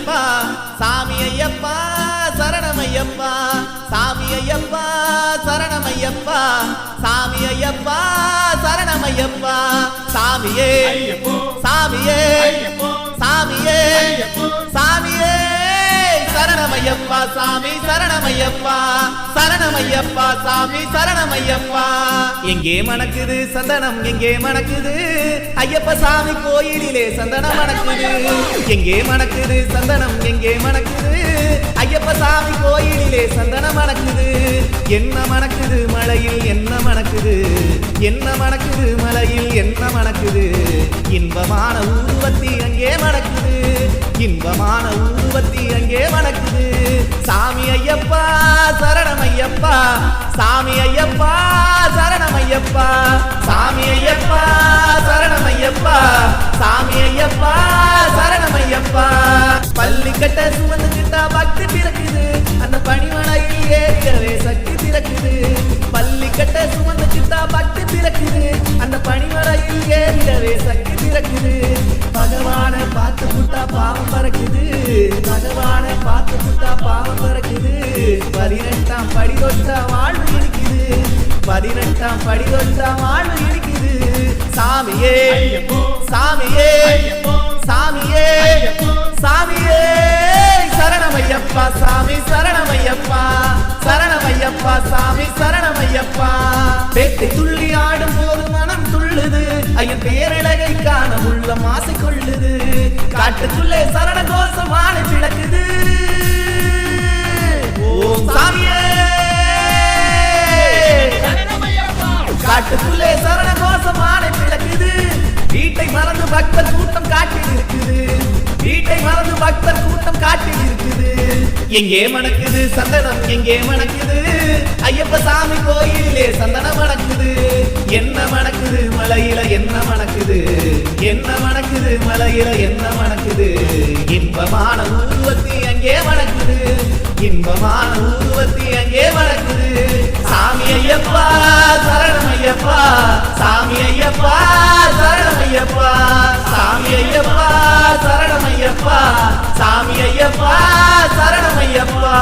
ஐயப்பா சாமி ஐயப்பா சரணமையப்பா சாமி ஐயப்பா சரணமையப்பா சாமி ஐயப்பா சரணமையப்பா சாமியே சாமியே சாமியே சாமியே சரணமையப்பா சாமி சரணமையப்பா சரணமையப்பா சாமி சரணமையப்பா எங்கே மணக்குது சந்தனம் எங்கே மணக்குது ஐயப்ப சாமி கோயிலிலே சந்தனம் மணக்குது எங்கே மணக்குது சந்தனம் எங்கே மணக்குது ஐயப்ப சாமி கோயிலிலே சந்தனம் மணக்குது என்ன மணக்குது மலையில் என்ன மணக்குது என்ன மணக்குது மலையில் என்ன மணக்குது இன்பமான ஊதுவத்தி அங்கே மணக்குது இன்பமான ஊதுவத்தி அங்கே மணக்குது சாமி ஐயப்பா சரணமையப்பா சாமி ஐயப்பா சரணமையப்பா சாமி ஐயப்பா சரணமையப்பா சாமி ஐயப்பா சரணமையப்பா பள்ளிக்கட்ட சுமந்துக்கிட்டா பக்தி பிறக்குது அந்த பணிமலையில் ஏறியவே சக்தி பிறக்குது பள்ளிக்கட்ட சுமந்துக்கிட்டா பக்தி பிறக்குது அந்த பணிமலையில் ஏறியவே சக்தி பிறக்குது பகவான பார்த்து புட்டா பாவம் பறக்குது பகவான பார்த்து புட்டா பாவம் பறக்குது 18ஆம் படி தொட்டா வாழ்வு இருக்குது 18ஆம் படி தொட்டா வாழ்வு இருக்குது சாமியே சாமியே சாமியே சாமியே சரணமையப்பா சாமி சரணமையப்பா சரணமையப்பா சாமி சரணமையப்பா பேட்டை துள்ளி ஆடும் போது மனம் துள்ளுது ஐயன் பேரழகை காண உள்ள மாசை கொள்ளுது காட்டுக்குள்ளே சரண கோஷம் வாழை விளக்குது ஓம் சாமியே காட்டுக்குள்ளே சரண கோஷம் வாழை விளக்குது வீட்டை மறந்து பக்தர் கூட்டம் காட்டில் இருக்குது வீட்டை மறந்து பக்தர் கூட்டம் காட்டில் இருக்குது எங்கே மணக்குது சந்தனம் எங்கே மணக்குது ஐயப்ப சாமி கோயிலே சந்தனம் மணக்குது என்ன மணக்குது மலையில என்ன மணக்குது என்ன மணக்குது மலையில என்ன மணக்குது இன்பமான ஊதுவத்தி அங்கே மணக்குது இன்பமான ஊதுவத்தி அங்கே மணக்குது சாமி ஐயப்பா சரணமையப்பா சாமி ஐயப்பா சரணமையப்பா சாமி ஐயப்பா சரணமையப்பா சாமி ஐயப்பா சரணமையப்பா